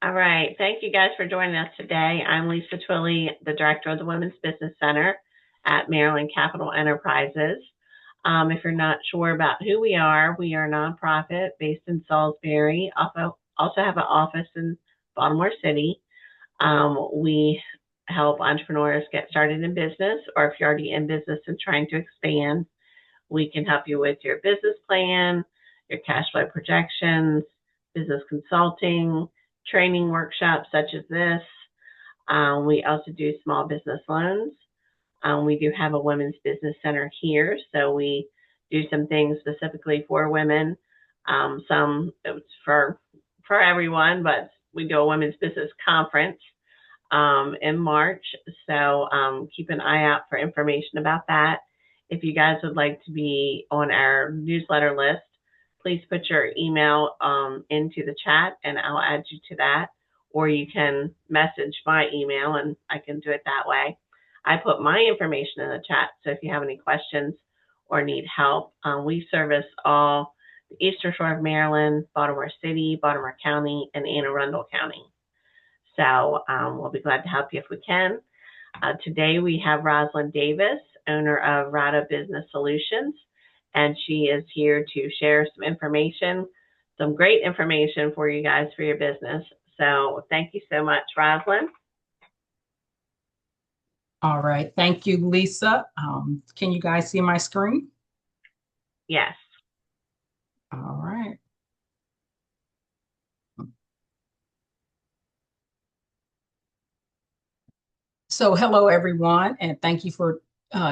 All right. Thank you guys for joining us today. I'm Lisa Twilley, the director of the Women's Business Center at Maryland Capital Enterprises. If you're not sure about who we are a nonprofit based in Salisbury. Also have an office in Baltimore City. We help entrepreneurs get started in business, or if you're already in business and trying to expand, we can help you with your business plan, your cash flow projections, business consulting, training workshops such as this. We also do small business loans. We do have a women's business center here, so we do some things specifically for women. Some it's for everyone, but we do a women's business conference in March. So keep an eye out for information about that. If you guys would like to be on our newsletter list, please put your email into the chat and I'll add you to that. Or you can message my email and I can do it that way. I put my information in the chat, so if you have any questions or need help, we service all the Eastern Shore of Maryland, Baltimore City, Baltimore County, and Anne Arundel County. So we'll be glad to help you if we can. Today we have Rosalind Davis, owner of Rada Business Solutions, and she is here to share some information, some great information for you guys for your business. So thank you so much, Rosalind. All right. Thank you, Lisa. Can you guys see my screen? Yes. All right. So hello, everyone, and thank you for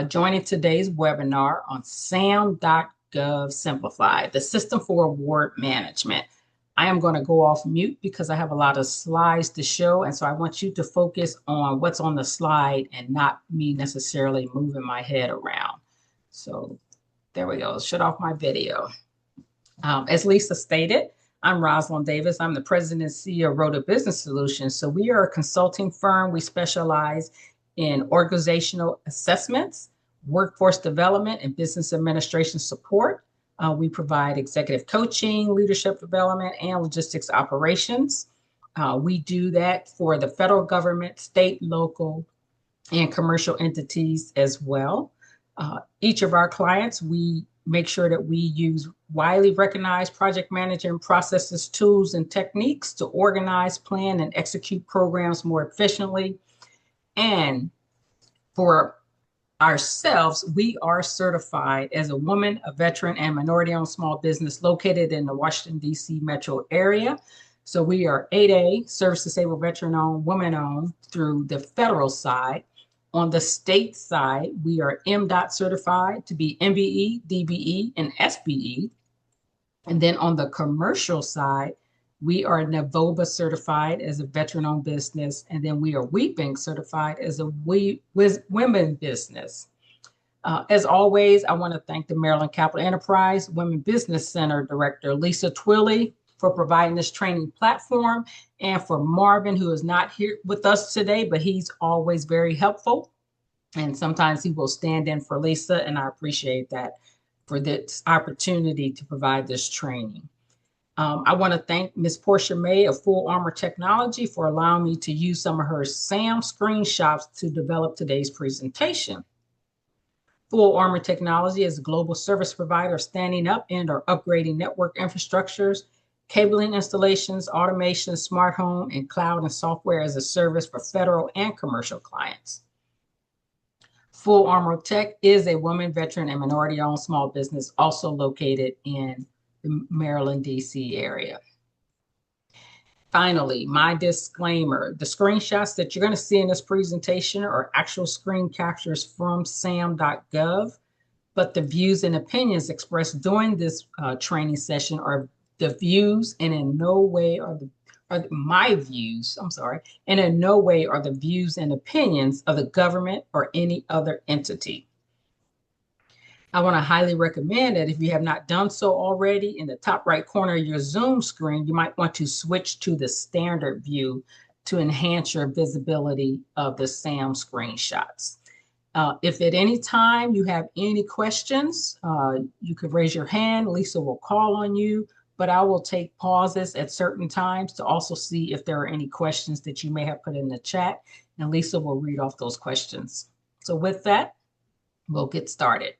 joining today's webinar on SAM.GOV Simplified, the System for Award Management. I am going to go off mute because I have a lot of slides to show, and so I want you to focus on what's on the slide and not me necessarily moving my head around. So there we go. Shut off my video. As Lisa stated, I'm Rosalind Davis. I'm the president and CEO of Rada Business Solutions. So we are a consulting firm. We specialize in organizational assessments, workforce development, and business administration support. We provide executive coaching, leadership development, and logistics operations. We do that for the federal government, state, local, and commercial entities as well. Each of our clients, we make sure that we use widely recognized project management processes, tools, and techniques to organize, plan, and execute programs more efficiently. And for ourselves, we are certified as a woman, a veteran, and minority-owned small business located in the Washington, D.C. metro area. So we are 8A, service-disabled, veteran-owned, woman-owned through the federal side. On the state side, we are MDOT certified to be MBE, DBE, and SBE. And then on the commercial side, we are NAVOBA certified as a veteran-owned business, and then we are WEPING certified as a women business. As always, I want to thank the Maryland Capital Enterprise Women Business Center Director, Lisa Twilley, for providing this training platform, and for Marvin, who is not here with us today, but he's always very helpful. And sometimes he will stand in for Lisa, and I appreciate that for this opportunity to provide this training. I want to thank Ms. Portia May of Full Armor Technology for allowing me to use some of her SAM screenshots to develop today's presentation. Full Armor Technology is a global service provider standing up and or upgrading network infrastructures, cabling installations, automation, smart home, and cloud and software as a service for federal and commercial clients. Full Armor Tech is a woman, veteran, and minority-owned small business also located in the Maryland, D.C. area. Finally, my disclaimer, the screenshots that you're going to see in this presentation are actual screen captures from SAM.gov, but the views and opinions expressed during this training session are the views and in no way are my views, and in no way are the views and opinions of the government or any other entity. I want to highly recommend that if you have not done so already, in the top right corner of your Zoom screen, you might want to switch to the standard view to enhance your visibility of the SAM screenshots. If at any time you have any questions, you could raise your hand. Lisa will call on you. but I will take pauses at certain times to also see if there are any questions that you may have put in the chat, and Lisa will read off those questions. So with that, we'll get started.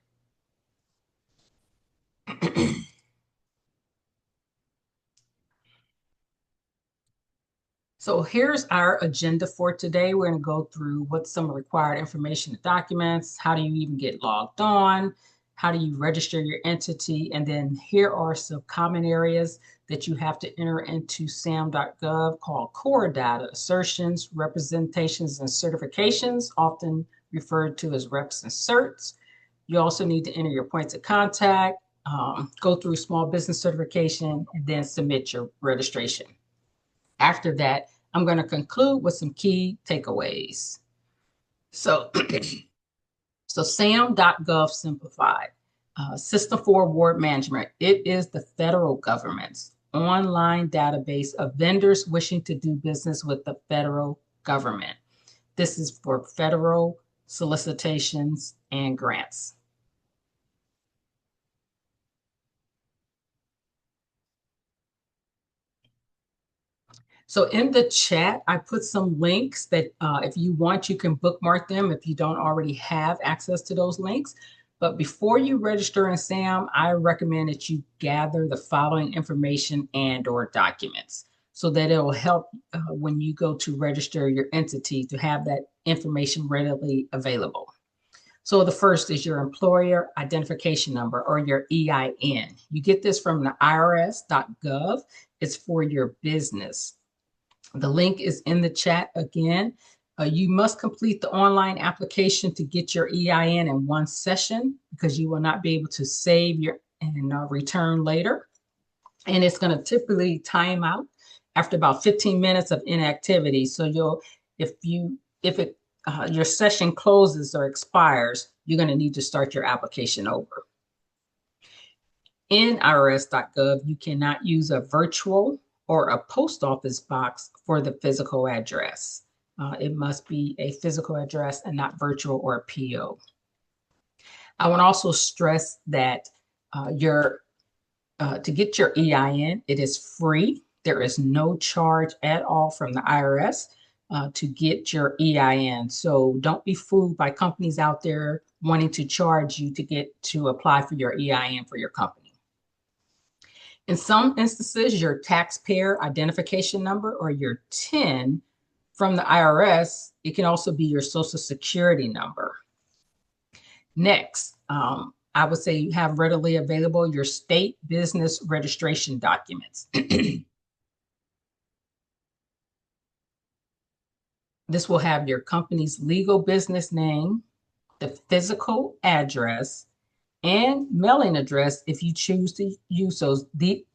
So here's our agenda for today. We're going to go through what's some required information and documents, how do you even get logged on, how do you register your entity, and then here are some common areas that you have to enter into SAM.gov called core data, assertions, representations, and certifications, often referred to as reps and certs. You also need to enter your points of contact, go through small business certification, and then submit your registration. After that, I'm going to conclude with some key takeaways. So, SAM.gov Simplified, System for Award Management. It is the federal government's online database of vendors wishing to do business with the federal government. This is for federal solicitations and grants. So in the chat, I put some links that if you want, you can bookmark them if you don't already have access to those links. But before you register in SAM, I recommend that you gather the following information and/or documents so that it will help when you go to register your entity to have that information readily available. So the first is your employer identification number, or your EIN. You get this from the IRS.gov. It's for your business. The link is in the chat again. You must complete the online application to get your EIN in one session, because you will not be able to save your and return later. And it's going to typically time out after about 15 minutes of inactivity. So if your session closes or expires, you're going to need to start your application over. In IRS.gov, you cannot use a virtual or a post office box for the physical address. It must be a physical address and not virtual or a PO. I want to also stress that to get your EIN, it is free. There is no charge at all from the IRS to get your EIN. So don't be fooled by companies out there wanting to charge you to apply for your EIN for your company. In some instances, your taxpayer identification number, or your TIN from the IRS, it can also be your Social Security number. Next, I would say you have readily available your state business registration documents. This will have your company's legal business name, the physical address, and mailing address if you choose to use those.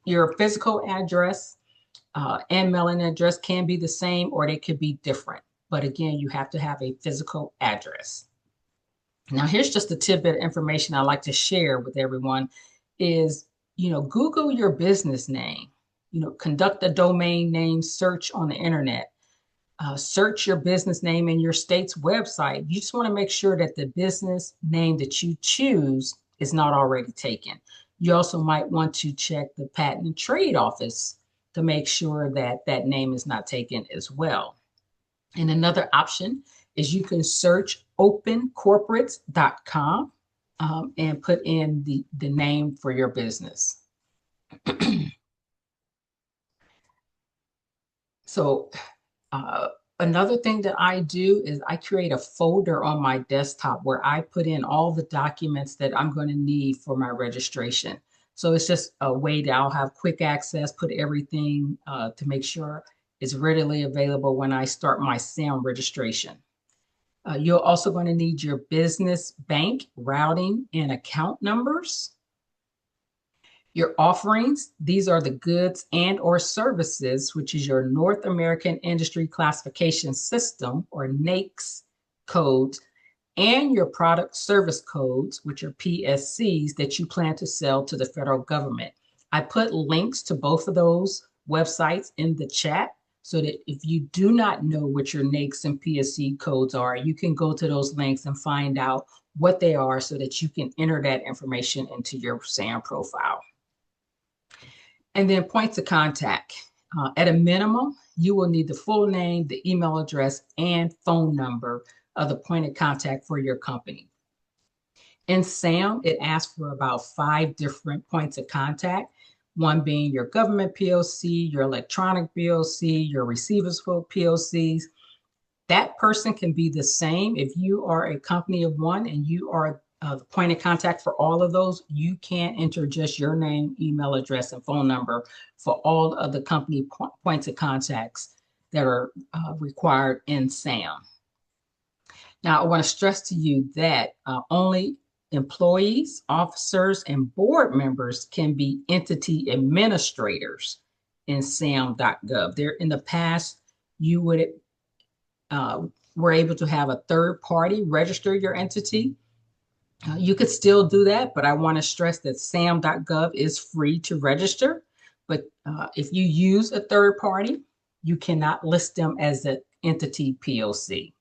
Your physical address and mailing address can be the same, or they could be different. But again, you have to have a physical address. Now, here's just a tidbit of information I like to share with everyone is, Google your business name, conduct a domain name search on the internet. Search your business name in your state's website. You just want to make sure that the business name that you choose is not already taken. You also might want to check the Patent and Trade Office to make sure that that name is not taken as well. And another option is you can search opencorporates.com and put in the name for your business. So another thing that I do is I create a folder on my desktop where I put in all the documents that I'm going to need for my registration. So it's just a way that I'll have quick access, put everything to make sure it's readily available when I start my SAM registration. You're also going to need your business bank routing and account numbers. Your offerings, these are the goods and or services, which is your North American Industry Classification System, or NAICS codes, and your product service codes, which are PSCs, that you plan to sell to the federal government. I put links to both of those websites in the chat so that if you do not know what your NAICS and PSC codes are, you can go to those links and find out what they are so that you can enter that information into your SAM profile. And then points of contact. At a minimum, you will need the full name, the email address, and phone number of the point of contact for your company. In SAM, it asks for about 5 different points of contact, one being your government POC, your electronic POC, your receivable POCs. That person can be the same. If you are a company of one and you are the point of contact for all of those, you can enter just your name, email address, and phone number for all of the company points of contacts that are required in SAM. Now, I want to stress to you that only employees, officers, and board members can be entity administrators in SAM.gov. There, in the past, you would were able to have a third party register your entity. You could still do that, but I want to stress that SAM.gov is free to register. But if you use a third party, you cannot list them as an entity POC.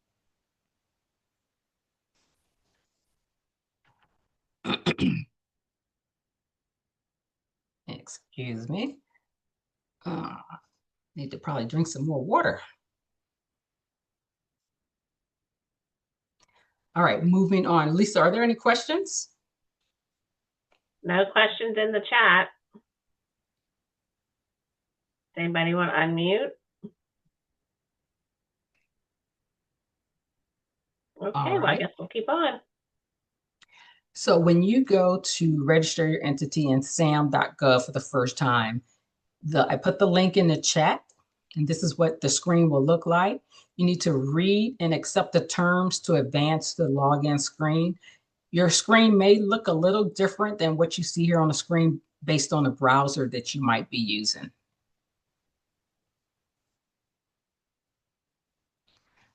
Excuse me. Need to probably drink some more water. All right, moving on. Lisa, are there any questions? No questions in the chat. Does anybody want to unmute? Okay, well, I guess we'll keep on. So when you go to register your entity in SAM.gov for the first time, I put the link in the chat, and this is what the screen will look like. You need to read and accept the terms to advance the login screen. Your screen may look a little different than what you see here on the screen based on the browser that you might be using.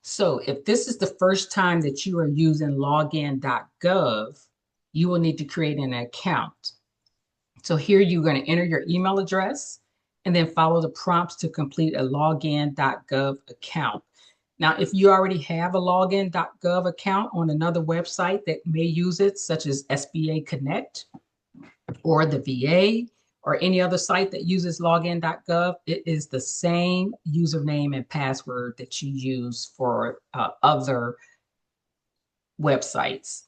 So if this is the first time that you are using login.gov, you will need to create an account. So here you're going to enter your email address and then follow the prompts to complete a login.gov account. Now, if you already have a login.gov account on another website that may use it, such as SBA Connect or the VA or any other site that uses login.gov, it is the same username and password that you use for other websites.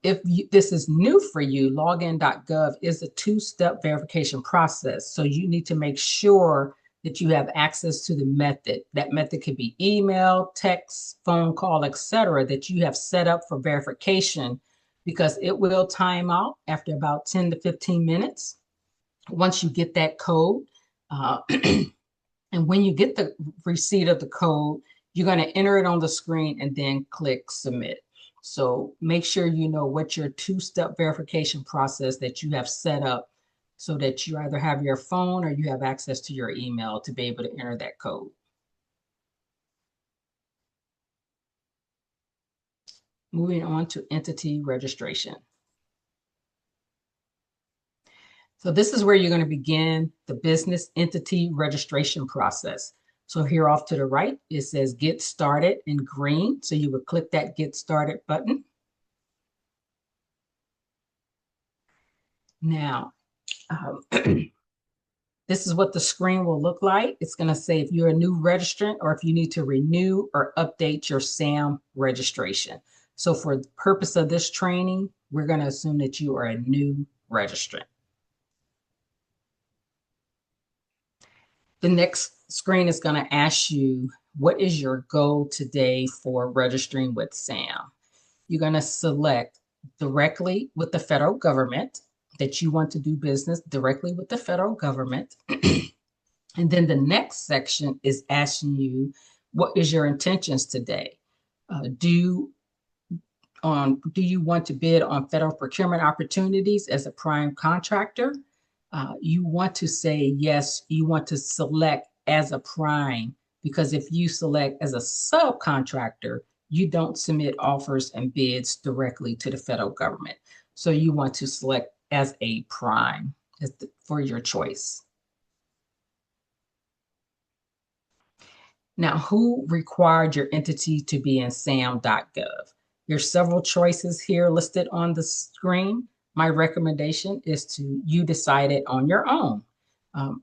This is new for you, login.gov is a 2-step verification process. So you need to make sure that you have access to the method. That method could be email, text, phone call, etc., that you have set up for verification, because it will time out after about 10 to 15 minutes once you get that code. And when you get the receipt of the code, you're going to enter it on the screen and then click submit. So make sure you know what your 2-step verification process that you have set up, so that you either have your phone or you have access to your email to be able to enter that code. Moving on to entity registration. So this is where you're going to begin the business entity registration process. So here off to the right, it says Get Started in green. So you would click that Get Started button. Now, this is what the screen will look like. It's going to say if you're a new registrant or if you need to renew or update your SAM registration. So for the purpose of this training, we're going to assume that you are a new registrant. The next screen is going to ask you, what is your goal today for registering with SAM? You're going to select directly with the federal government, that you want to do business directly with the federal government. And then the next section is asking you, what is your intentions today? Do you want to bid on federal procurement opportunities as a prime contractor? You want to say yes, you want to select as a prime, because if you select as a subcontractor, you don't submit offers and bids directly to the federal government. So you want to select as a prime for your choice. Now, who required your entity to be in SAM.gov? There's several choices here listed on the screen, my recommendation is to you decide it on your own.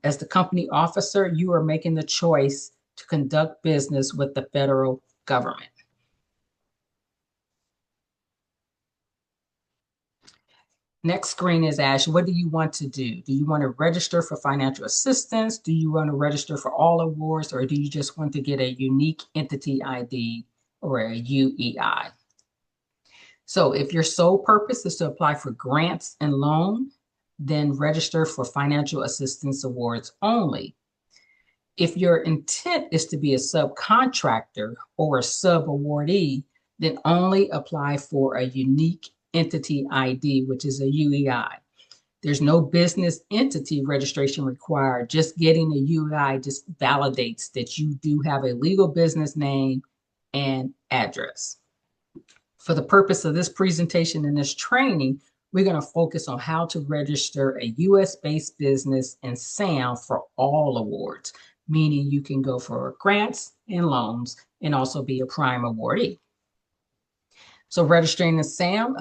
As the company officer, you are making the choice to conduct business with the federal government. Next screen is asked, what do you want to do? Do you want to register for financial assistance? Do you want to register for all awards? Or do you just want to get a unique entity ID or a UEI? So if your sole purpose is to apply for grants and loan, then register for financial assistance awards only. If your intent is to be a subcontractor or a sub-awardee, then only apply for a unique entity ID, which is a UEI. There's no business entity registration required. Just getting a UEI just validates that you do have a legal business name and address. For the purpose of this presentation and this training, we're going to focus on how to register a US-based business in SAM for all awards, meaning you can go for grants and loans and also be a prime awardee. So registering in SAM,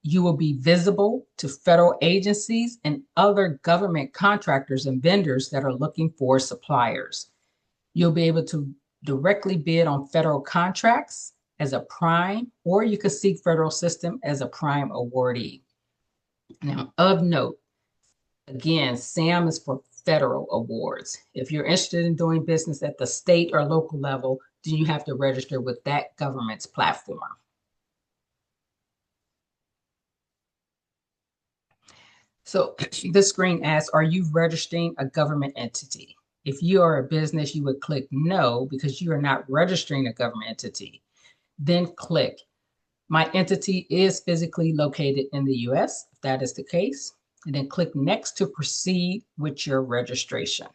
you will be visible to federal agencies and other government contractors and vendors that are looking for suppliers. You'll be able to directly bid on federal contracts as a prime, or you could seek federal system as a prime awardee. Now, of note, again, SAM is for federal awards. If you're interested in doing business at the state or local level, then you have to register with that government's platform. So this screen asks, are you registering a government entity? If you are a business, you would click no because you are not registering a government entity. Then click, my entity is physically located in the US, if that is the case. And then click next to proceed with your registration.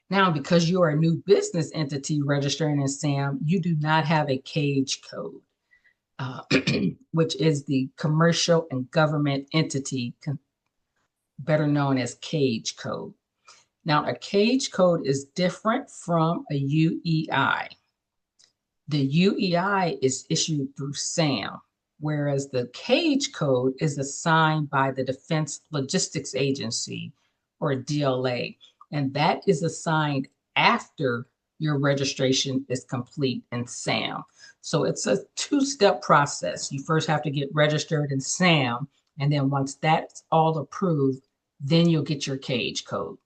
Now, because you are a new business entity registering in SAM, you do not have a CAGE code. Which is the commercial and government entity, better known as CAGE code. Now, a CAGE code is different from a UEI. The UEI is issued through SAM, whereas the CAGE code is assigned by the Defense Logistics Agency, or DLA, and that is assigned after your registration is complete in SAM. So it's a two-step process. You first have to get registered in SAM, and then once that's all approved, then you'll get your CAGE code.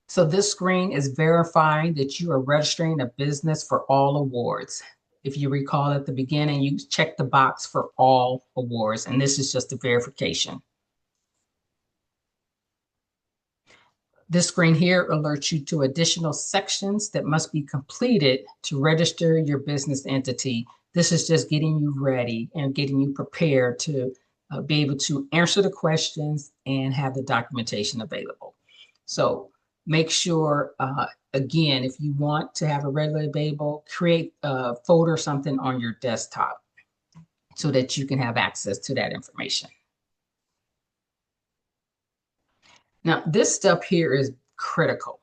So this screen is verifying that you are registering a business for all awards. If you recall at the beginning, you checked the box for all awards, and this is just a verification. This screen here alerts you to additional sections that must be completed to register your business entity. This is just getting you ready and getting you prepared to be able to answer the questions and have the documentation available. So make sure, again, if you want to have a readily available, create a folder or something on your desktop so that you can have access to that information. Now, this step here is critical.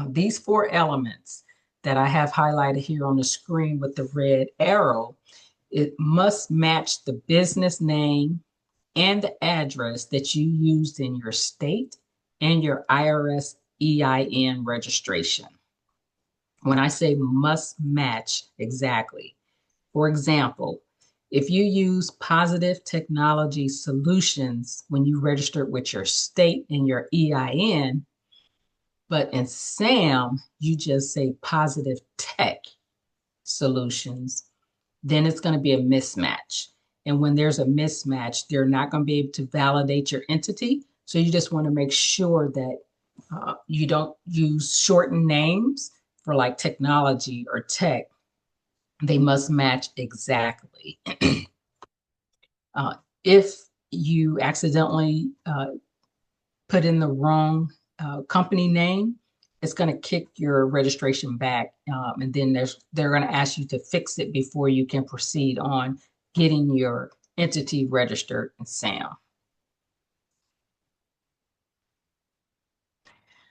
These 4 elements that I have highlighted here on the screen with the red arrow, it must match the business name and the address that you used in your state and your IRS EIN registration. When I say must match exactly, for example, if you use Positive Technology Solutions when you registered with your state and your EIN, but in SAM, you just say Positive Tech Solutions, then it's going to be a mismatch. And when there's a mismatch, they're not going to be able to validate your entity. So you just want to make sure that you don't use shortened names for like technology or tech. They must match exactly. If you accidentally put in the wrong company name, it's going to kick your registration back. And then they're going to ask you to fix it before you can proceed on getting your entity registered in SAM.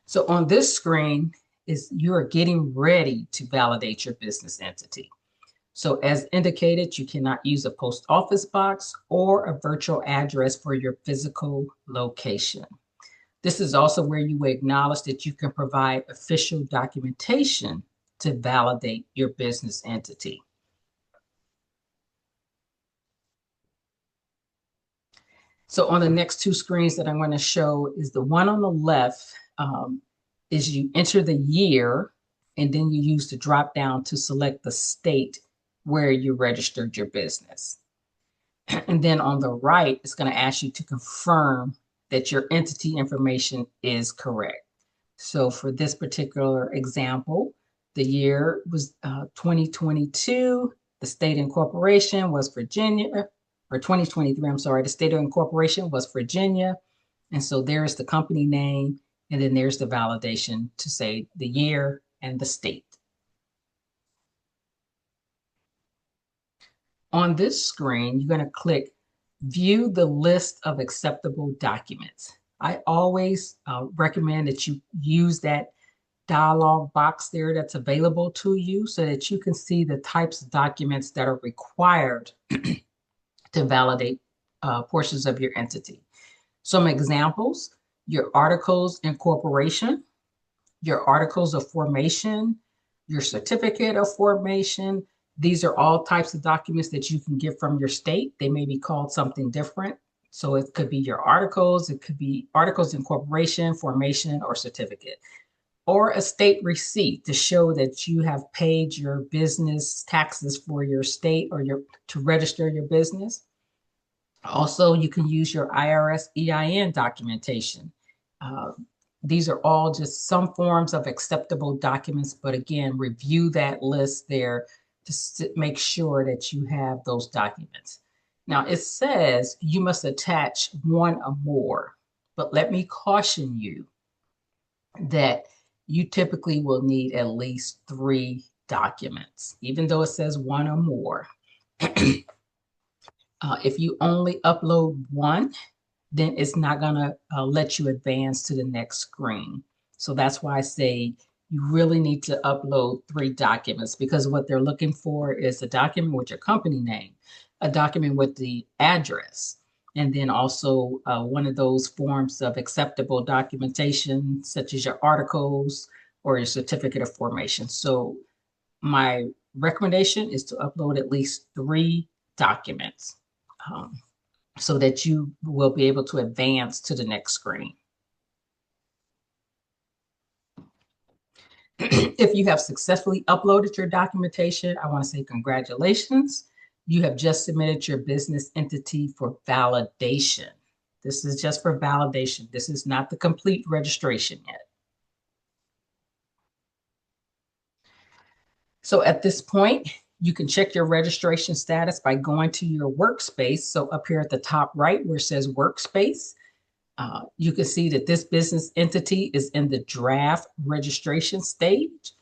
So on this screen, is you're getting ready to validate your business entity. So as indicated, you cannot use a post office box or a virtual address for your physical location. This is also where you acknowledge that you can provide official documentation to validate your business entity. So on the next two screens that I'm going to show is the one on the left is you enter the year, and then you use the drop down to select the state where you registered your business. And then on the right, it's going to ask you to confirm that your entity information is correct. So for this particular example, the year was 2022. The state incorporation was Virginia, or 2023, I'm sorry, the state of incorporation was Virginia. And so there's the company name, and then there's the validation to say the year and the state. On this screen, you're going to click View the list of acceptable documents. I always recommend that you use that dialog box there that's available to you so that you can see the types of documents that are required to validate portions of your entity. Some examples: your articles of incorporation, your articles of formation, your certificate of formation. These are all types of documents that you can get from your state. They may be called something different. So it could be your articles, it could be articles of incorporation, formation, or certificate, or a state receipt to show that you have paid your business taxes for your state or to register your business. Also, you can use your IRS EIN documentation. These are all just some forms of acceptable documents, but again, review that list there to make sure that you have those documents. Now, it says you must attach one or more, but let me caution you that you typically will need at least 3 documents, even though it says one or more. If you only upload one, then it's not going to let you advance to the next screen. So that's why I say you really need to upload 3 documents, because what they're looking for is a document with your company name, a document with the address, and then also one of those forms of acceptable documentation, such as your articles or your certificate of formation. So my recommendation is to upload at least 3 documents so that you will be able to advance to the next screen. If you have successfully uploaded your documentation, I want to say congratulations. You have just submitted your business entity for validation. This is just for validation. This is not the complete registration yet. So at this point, you can check your registration status by going to your workspace. So up here at the top right where it says workspace, you can see that this business entity is in the draft registration stage.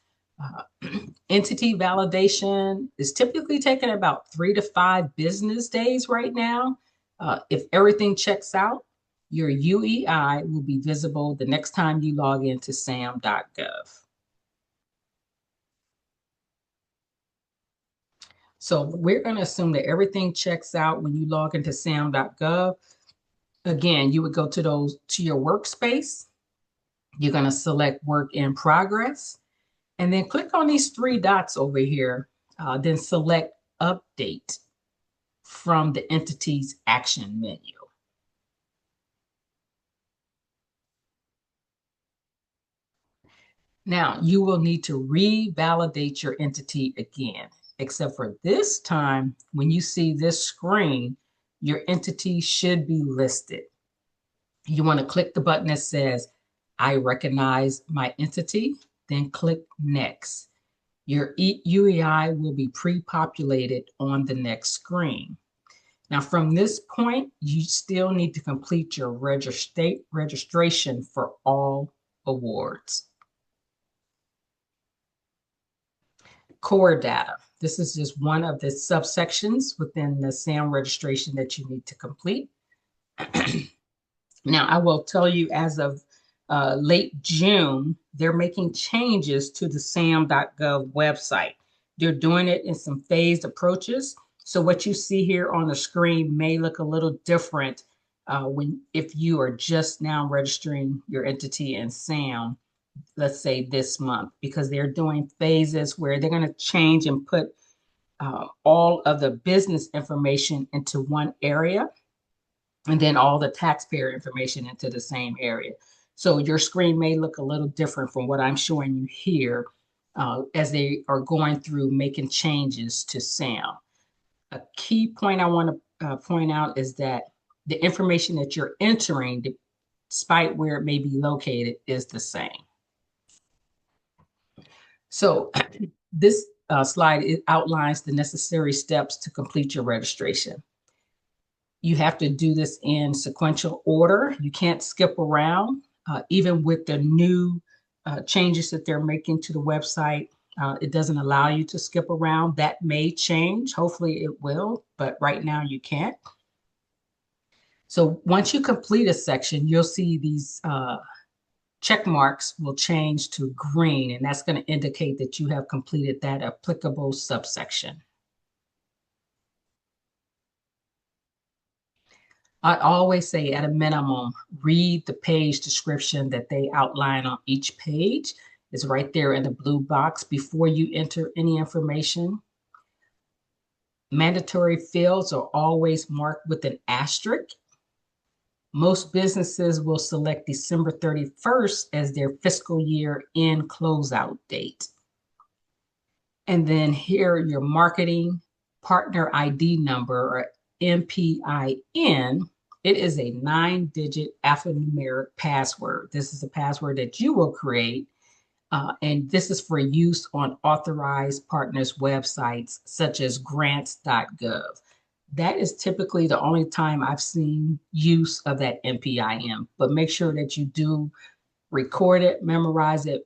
Entity validation is typically taking about 3 to 5 business days right now. If everything checks out, your UEI will be visible the next time you log into SAM.GOV. So we're going to assume that everything checks out when you log into SAM.GOV. Again, you would go to your workspace. You're going to select work in progress, and then click on these 3 dots over here. Then select update from the entity's action menu. Now you will need to revalidate your entity again, except for this time, when you see this screen, your entity should be listed. You want to click the button that says, I recognize my entity, then click Next. Your UEI will be pre-populated on the next screen. Now, from this point, you still need to complete your registration for all awards. Core data. This is just one of the subsections within the SAM registration that you need to complete. Now, I will tell you, as of late June, they're making changes to the SAM.gov website. They're doing it in some phased approaches. So what you see here on the screen may look a little different if you are just now registering your entity in SAM, let's say this month, because they're doing phases where they're going to change and put all of the business information into one area, and then all the taxpayer information into the same area. So your screen may look a little different from what I'm showing you here as they are going through making changes to SAM. A key point I want to point out is that the information that you're entering, despite where it may be located, is the same. So this slide, it outlines the necessary steps to complete your registration. You have to do this in sequential order. You can't skip around, even with the new changes that they're making to the website. It doesn't allow you to skip around. That may change. Hopefully it will, but right now you can't. So once you complete a section, you'll see these check marks will change to green, and that's going to indicate that you have completed that applicable subsection. I always say, at a minimum, read the page description that they outline on each page. It's right there in the blue box before you enter any information. Mandatory fields are always marked with an asterisk. Most businesses will select December 31st as their fiscal year end closeout date. And then here, your marketing partner ID number, or MPIN. It is a 9-digit alphanumeric password. This is a password that you will create, and this is for use on authorized partners' websites, such as grants.gov. That is typically the only time I've seen use of that MPIN, but make sure that you do record it, memorize it,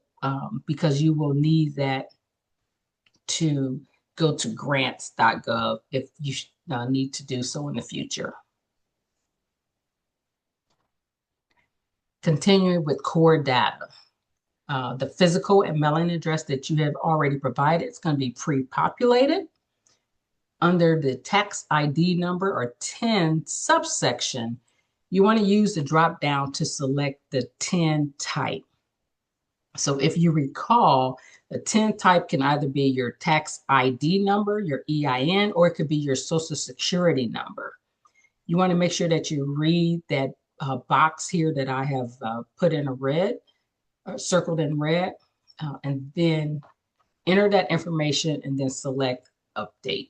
because you will need that to go to grants.gov if you need to do so in the future. Continuing with core data. The physical and mailing address that you have already provided is going to be pre-populated. Under the tax ID number, or TIN subsection, you want to use the drop down to select the TIN type. So if you recall, the TIN type can either be your tax ID number, your EIN, or it could be your Social Security number. You want to make sure that you read that box here that I have put in a red, circled in red, and then enter that information and then select update.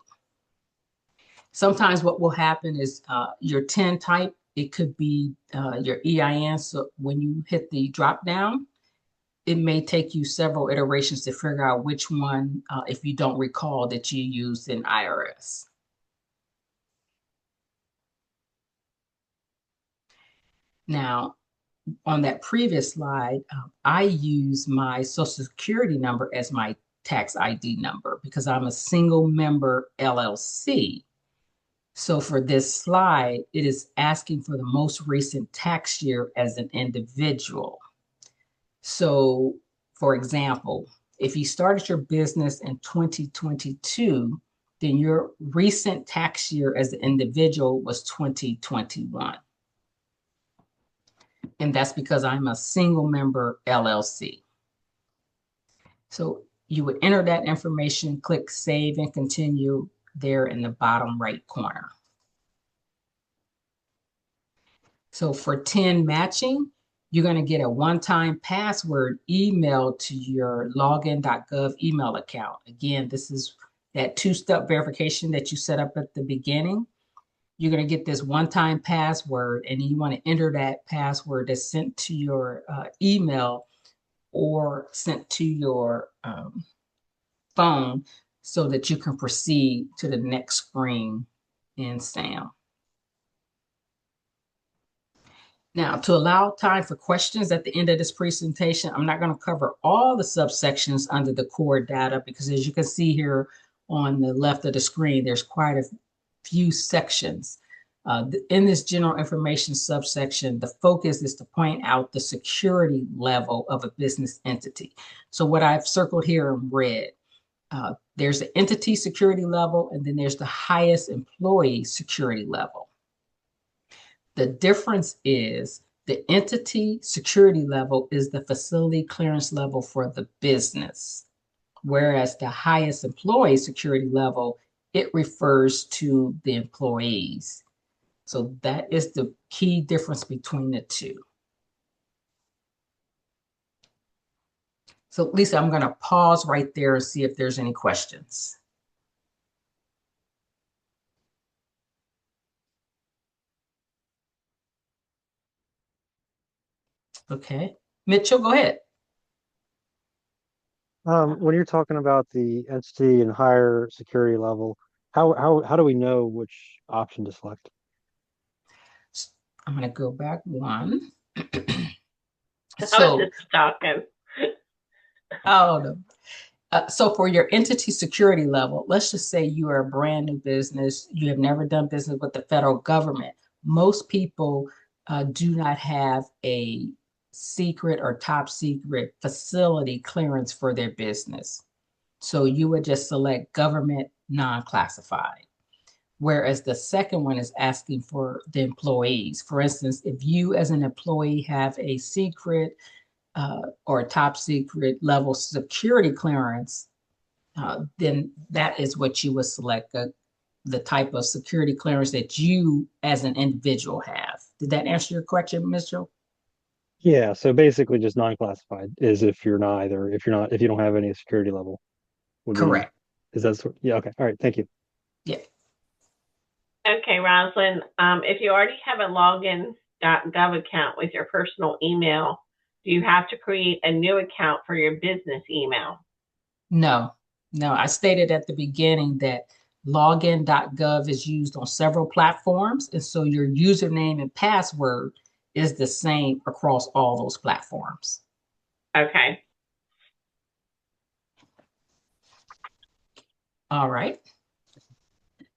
Sometimes what will happen is your TIN type, it could be your EIN. So when you hit the drop down, it may take you several iterations to figure out which one, if you don't recall, that you used in IRS. Now, on that previous slide, I use my Social Security number as my tax ID number because I'm a single member LLC. So for this slide, it is asking for the most recent tax year as an individual. So, for example, if you started your business in 2022, then your recent tax year as an individual was 2021. And that's because I'm a single member LLC. So you would enter that information, click Save and Continue there in the bottom right corner. So for TIN matching, you're going to get a one-time password emailed to your login.gov email account. Again, this is that two-step verification that you set up at the beginning. You're going to get this one-time password, and you want to enter that password that's sent to your email or sent to your phone so that you can proceed to the next screen in SAM. Now, to allow time for questions at the end of this presentation, I'm not going to cover all the subsections under the core data because, as you can see here on the left of the screen, there's quite a few sections. In this general information subsection, the focus is to point out the security level of a business entity. So what I've circled here in red, there's the entity security level, and then there's the highest employee security level. The difference is the entity security level is the facility clearance level for the business, whereas the highest employee security level, it refers to the employees. So that is the key difference between the two. So Lisa, I'm going to pause right there and see if there's any questions. Okay. Mitchell, go ahead. When you're talking about the entity and higher security level, how do we know which option to select? I'm going to go back one. I was just talking. Oh, no. So for your entity security level, let's just say you are a brand new business, you have never done business with the federal government. Most people do not have a secret or top secret facility clearance for their business. So you would just select government non-classified. Whereas the second one is asking for the employees. For instance, if you as an employee have a secret or a top secret level security clearance, then that is what you would select, the type of security clearance that you as an individual have. Did that answer your question, Mitchell? Yeah, so basically just non-classified is if you don't have any security level would be, Correct. is that yeah, okay. All right, thank you. Yeah. Okay, Rosalind, if you already have a login.gov account with your personal email, do you have to create a new account for your business email? No, I stated at the beginning that login.gov is used on several platforms. And so your username and password is the same across all those platforms. Okay. All right.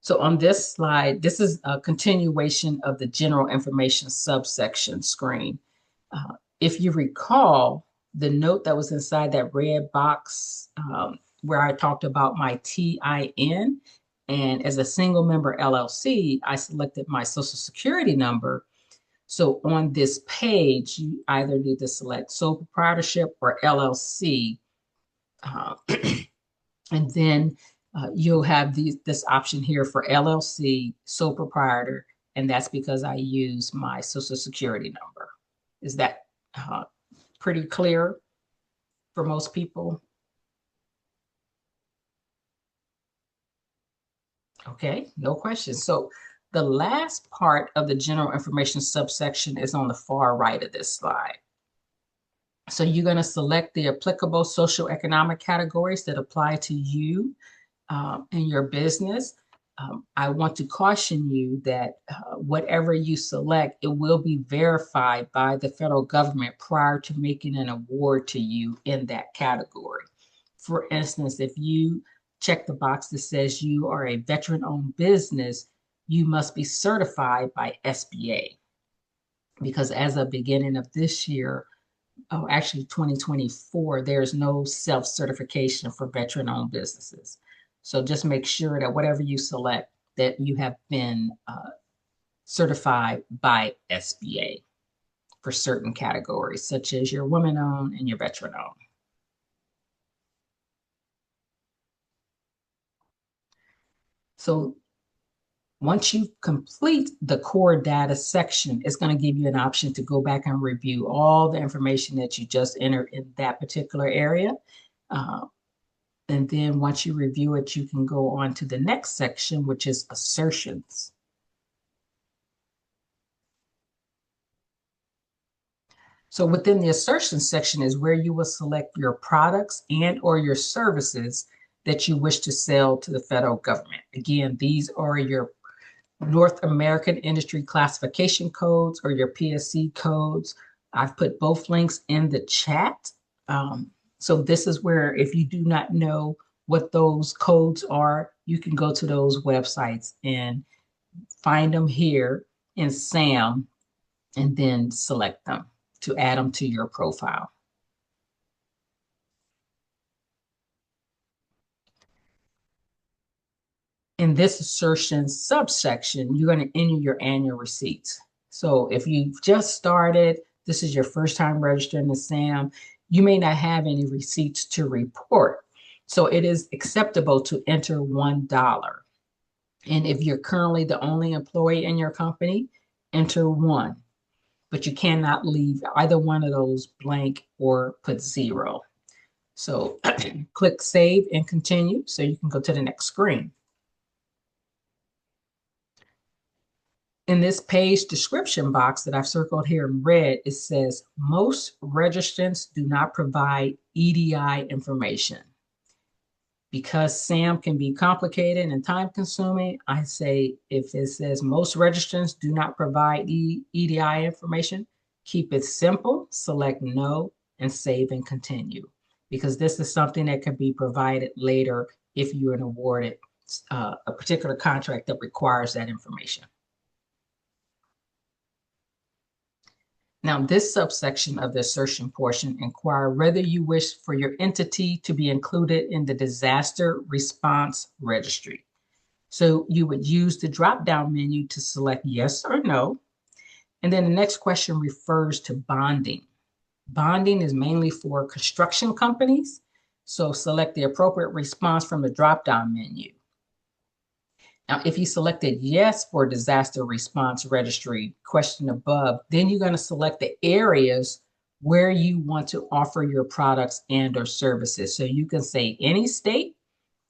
So on this slide, this is a continuation of the general information subsection screen. If you recall, the note that was inside that red box where I talked about my TIN, and as a single member LLC, I selected my social security number. So on this page, you either need to select sole proprietorship or LLC. And then you'll have this option here for LLC, sole proprietor, and that's because I use my social security number. Is that pretty clear for most people? Okay, no questions. So the last part of the general information subsection is on the far right of this slide. So you're going to select the applicable social economic categories that apply to you and your business. I want to caution you that whatever you select, it will be verified by the federal government prior to making an award to you in that category. For instance, if you check the box that says you are a veteran-owned business, you must be certified by SBA. Because as of beginning of this year, actually 2024, there's no self-certification for veteran-owned businesses. So just make sure that whatever you select, that you have been certified by SBA for certain categories, such as your women-owned and your veteran-owned. So once you complete the core data section, it's going to give you an option to go back and review all the information that you just entered in that particular area. And then once you review it, you can go on to the next section, which is assertions. So within the assertions section is where you will select your products and or your services that you wish to sell to the federal government. Again, these are your North American Industry Classification Codes or your PSC codes. I've put both links in the chat. So this is where if you do not know what those codes are, you can go to those websites and find them here in SAM and then select them to add them to your profile. In this assertion subsection, you're going to enter your annual receipts. So if you've just started, this is your first time registering the SAM, you may not have any receipts to report. So it is acceptable to enter $1. And if you're currently the only employee in your company, enter 1. But you cannot leave either one of those blank or put 0. So click Save and Continue so you can go to the next screen. In this page description box that I've circled here in red, it says most registrants do not provide EDI information. Because SAM can be complicated and time consuming, I say if it says most registrants do not provide EDI information, keep it simple, select no, and save and continue. Because this is something that can be provided later if you're awarded a particular contract that requires that information. Now, this subsection of the assertion portion inquire whether you wish for your entity to be included in the disaster response registry. So you would use the drop-down menu to select yes or no. And then the next question refers to bonding. Bonding is mainly for construction companies. So select the appropriate response from the drop-down menu. Now, if you selected yes for disaster response registry, question above, then you're going to select the areas where you want to offer your products and or services. So you can say any state,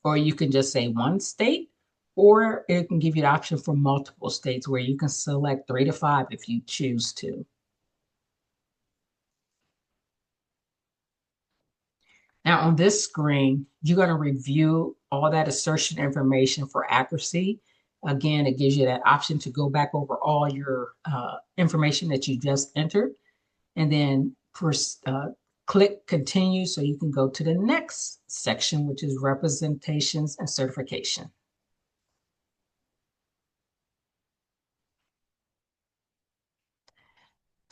or you can just say one state, or it can give you the option for multiple states where you can select 3 to 5 if you choose to. Now on this screen, you're going to review all that assertion information for accuracy. Again, it gives you that option to go back over all your information that you just entered. And then click continue so you can go to the next section, which is representations and certification.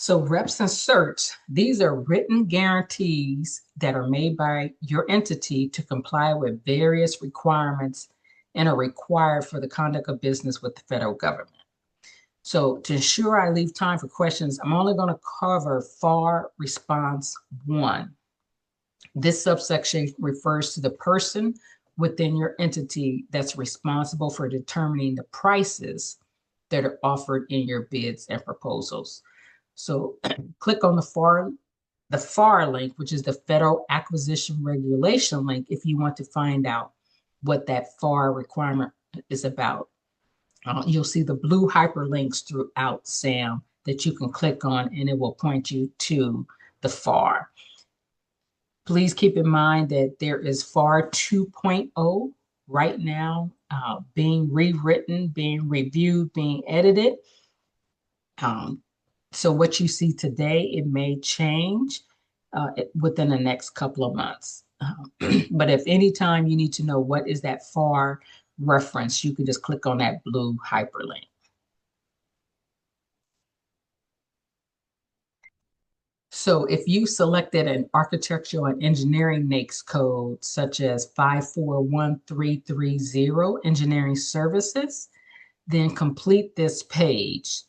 So reps and certs, these are written guarantees that are made by your entity to comply with various requirements and are required for the conduct of business with the federal government. So to ensure I leave time for questions, I'm only going to cover FAR Response 1. This subsection refers to the person within your entity that's responsible for determining the prices that are offered in your bids and proposals. So click on the FAR link, which is the Federal Acquisition Regulation link, if you want to find out what that FAR requirement is about. You'll see the blue hyperlinks throughout SAM that you can click on, and it will point you to the FAR. Please keep in mind that there is FAR 2.0 right now being rewritten, being reviewed, being edited. So what you see today, it may change within the next couple of months. But if any time you need to know what is that FAR reference, you can just click on that blue hyperlink. So if you selected an architectural and engineering NAICS code, such as 541330 engineering services, then complete this page.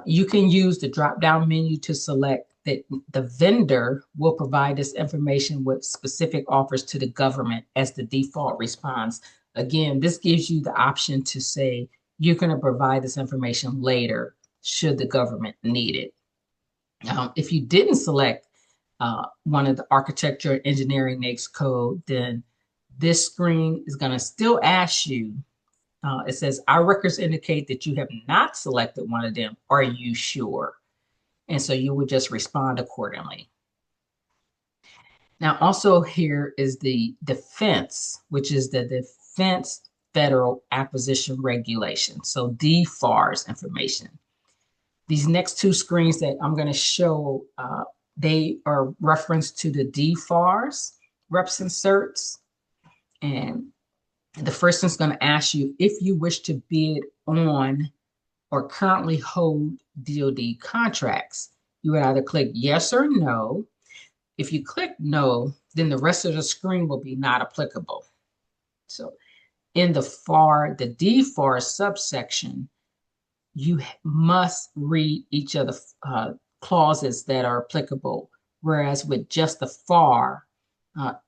You can use the drop-down menu to select that the vendor will provide this information with specific offers to the government as the default response. Again, this gives you the option to say you're going to provide this information later should the government need it. If you didn't select one of the architecture and engineering NAICS code, then this screen is going to still ask you, it says, our records indicate that you have not selected one of them. Are you sure? And so you would just respond accordingly. Now, also here is the defense, which is the Defense Federal Acquisition Regulation. So DFARS information. These next two screens that I'm going to show, they are referenced to the DFARS, reps and certs. And the first one's going to ask you if you wish to bid on or currently hold DoD contracts. You would either click yes or no. If you click no, then the rest of the screen will be not applicable. So in the DFAR subsection, you must read each of the clauses that are applicable. Whereas with just the FAR,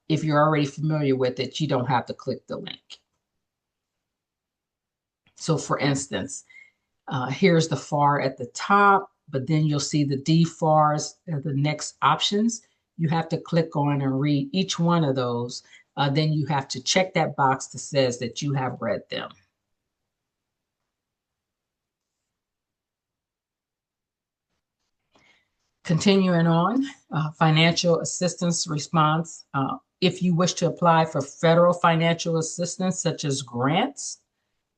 if you're already familiar with it, you don't have to click the link. So for instance, here's the FAR at the top, but then you'll see the DFARs, the next options. You have to click on and read each one of those. Then you have to check that box that says that you have read them. Continuing on, financial assistance response. If you wish to apply for federal financial assistance, such as grants,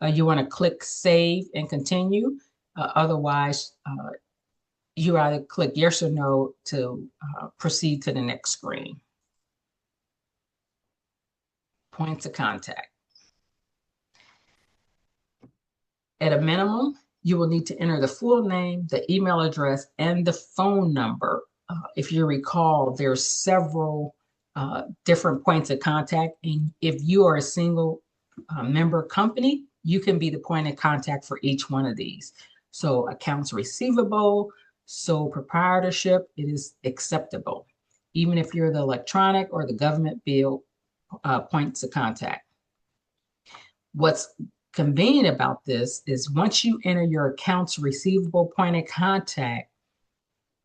you want to click Save and Continue. Otherwise, you either click yes or no to proceed to the next screen. Points of contact. At a minimum, you will need to enter the full name, the email address, and the phone number. If you recall, there's several different points of contact. And if you are a single member company, you can be the point of contact for each one of these. So accounts receivable, sole proprietorship, it is acceptable. Even if you're the electronic or the government bill points of contact. What's convenient about this is once you enter your accounts receivable point of contact,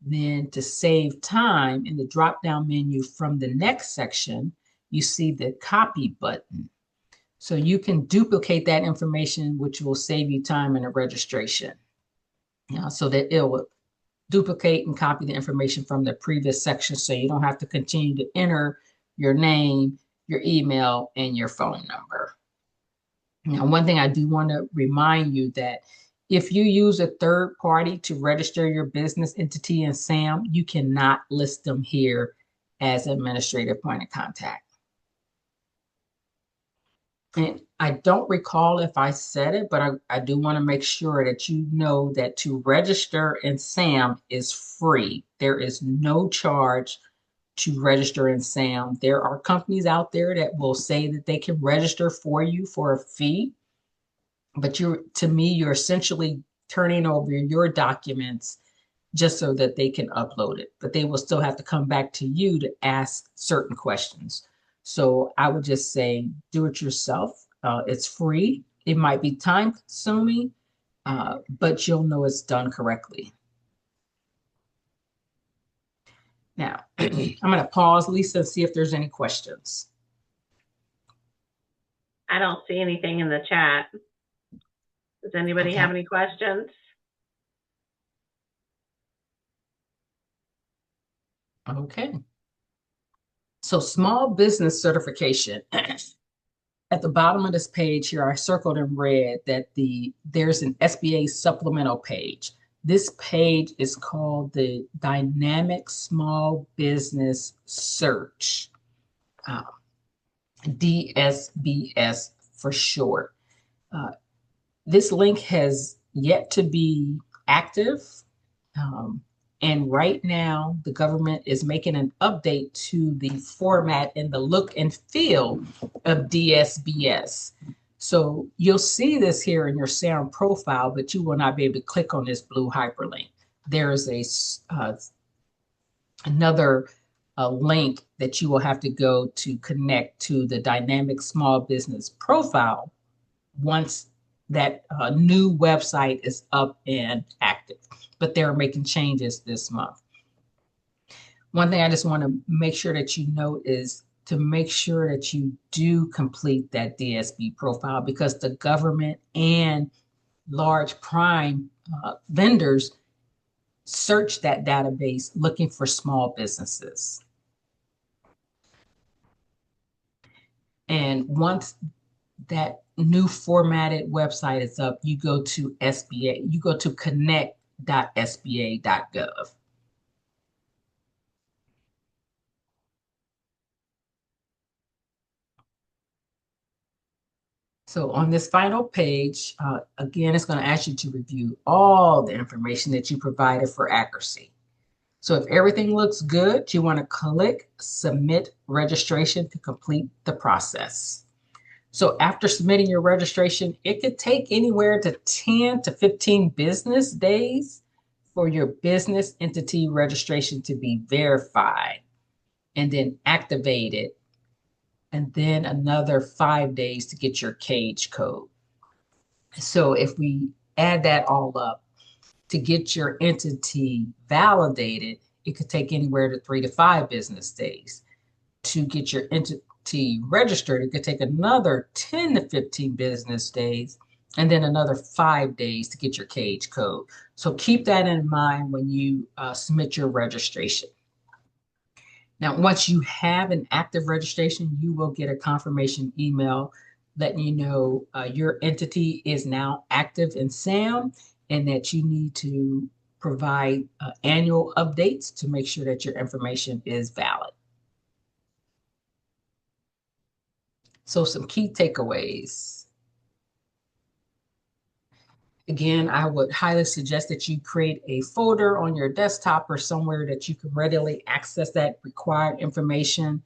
then to save time in the drop-down menu from the next section, you see the copy button. So you can duplicate that information, which will save you time in the registration. So that it will duplicate and copy the information from the previous section so you don't have to continue to enter your name, your email, and your phone number. Now, one thing I do want to remind you that if you use a third party to register your business entity in SAM, you cannot list them here as administrative point of contact. And I don't recall if I said it, but I do want to make sure that you know that to register in SAM is free. There is no charge to register in SAM. There are companies out there that will say that they can register for you for a fee, but to me, you're essentially turning over your documents just so that they can upload it, but they will still have to come back to you to ask certain questions. So I would just say, do it yourself. It's free. It might be time consuming, but you'll know it's done correctly. Now, I'm going to pause, Lisa, and see if there's any questions. I don't see anything in the chat. Does anybody have any questions? Okay. So small business certification. At the bottom of this page here, I circled in red that there's an SBA supplemental page. This page is called the Dynamic Small Business Search, DSBS for short. This link has yet to be active. And right now, the government is making an update to the format and the look and feel of DSBS. So you'll see this here in your SAM profile, but you will not be able to click on this blue hyperlink. There is another link that you will have to go to connect to the Dynamic Small Business Profile once that new website is up and active. But they're making changes this month. One thing I just want to make sure that you note is to make sure that you do complete that DSB profile, because the government and large prime vendors search that database looking for small businesses. And once that new formatted website is up, you go to SBA, you go to connect.sba.gov. So on this final page, again, it's going to ask you to review all the information that you provided for accuracy. So if everything looks good, you want to click Submit Registration to complete the process. So after submitting your registration, it could take anywhere to 10 to 15 business days for your business entity registration to be verified and then activated, and then another 5 days to get your cage code. So if we add that all up, to get your entity validated, it could take anywhere to 3 to 5 business days. To get your entity registered, it could take another 10 to 15 business days, and then another 5 days to get your cage code. So keep that in mind when you submit your registration. Now, once you have an active registration, you will get a confirmation email letting you know your entity is now active in SAM and that you need to provide annual updates to make sure that your information is valid. So some key takeaways. Again, I would highly suggest that you create a folder on your desktop or somewhere that you can readily access that required information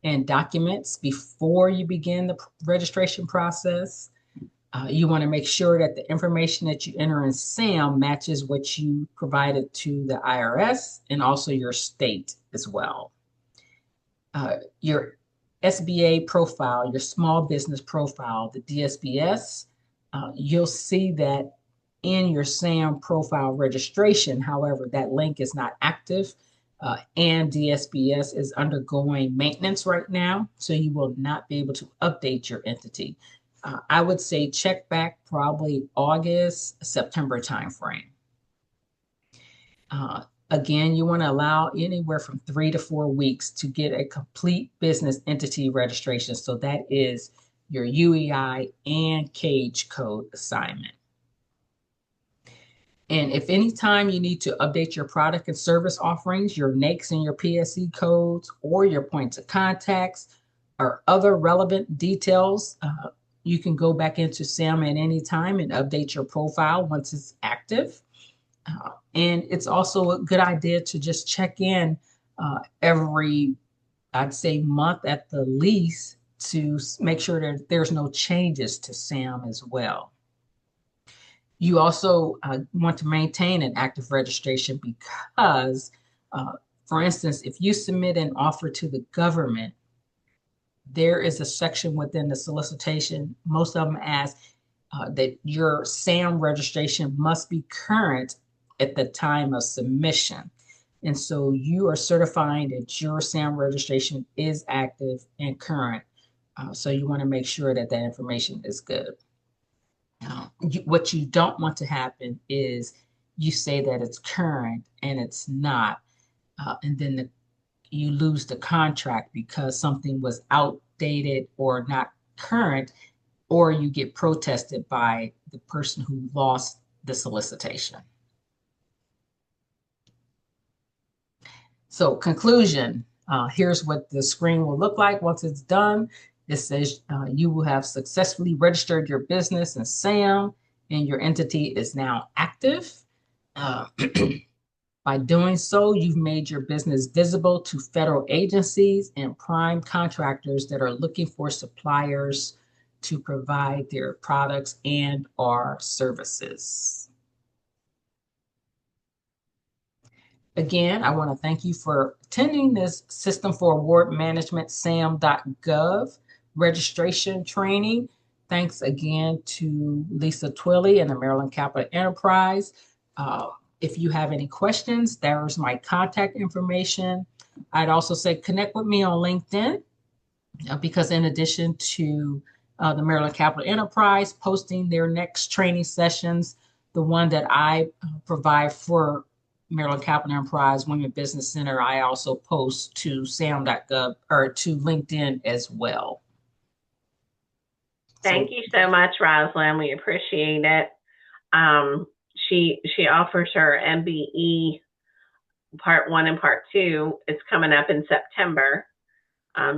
and documents before you begin the registration process. You want to make sure that the information that you enter in SAM matches what you provided to the IRS and also your state as well. Your SBA profile, your small business profile, the DSBS, you'll see that in your SAM profile registration. However, that link is not active and DSBS is undergoing maintenance right now, so you will not be able to update your entity. I would say check back probably August, September timeframe. Again, you want to allow anywhere from 3 to 4 weeks to get a complete business entity registration. So that is your UEI and cage code assignment. And if any time you need to update your product and service offerings, your NAICS and your PSE codes, or your points of contacts, or other relevant details, you can go back into SAM at any time and update your profile once it's active. And it's also a good idea to just check in every, I'd say, month at the least to make sure that there's no changes to SAM as well. You also want to maintain an active registration because, for instance, if you submit an offer to the government, there is a section within the solicitation, most of them ask that your SAM registration must be current at the time of submission. And so you are certifying that your SAM registration is active and current. So you want to make sure that that information is good. What you don't want to happen is you say that it's current and it's not, and then you lose the contract because something was outdated or not current, or you get protested by the person who lost the solicitation. So conclusion, here's what the screen will look like once it's done. It says you will have successfully registered your business in SAM and your entity is now active. By doing so, you've made your business visible to federal agencies and prime contractors that are looking for suppliers to provide their products and or services. Again, I want to thank you for attending this System for Award Management SAM.gov registration training. Thanks again to Lisa Twilley and the Maryland Capital Enterprise. If you have any questions, there's my contact information. I'd also say connect with me on LinkedIn because in addition to the Maryland Capital Enterprise posting their next training sessions, the one that I provide for Maryland Capital Enterprise Women Business Center, I also post to SAM.gov or to LinkedIn as well. Thank you so much, Rosalind. We appreciate it. She offers her MBE Part 1 and Part 2. It's coming up in September.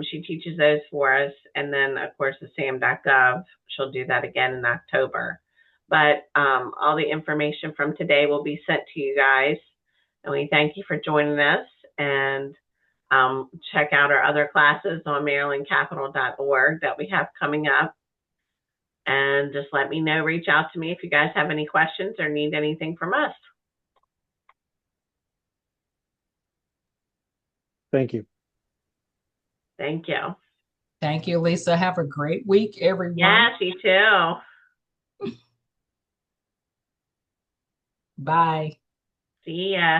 She teaches those for us. And then, of course, the SAM.GOV, she'll do that again in October. But all the information from today will be sent to you guys. And we thank you for joining us. And check out our other classes on marylandcapital.org that we have coming up. And just let me know, reach out to me if you guys have any questions or need anything from us. Thank you. Thank you. Thank you, Lisa. Have a great week, everyone. Yes, you too. Bye. See ya.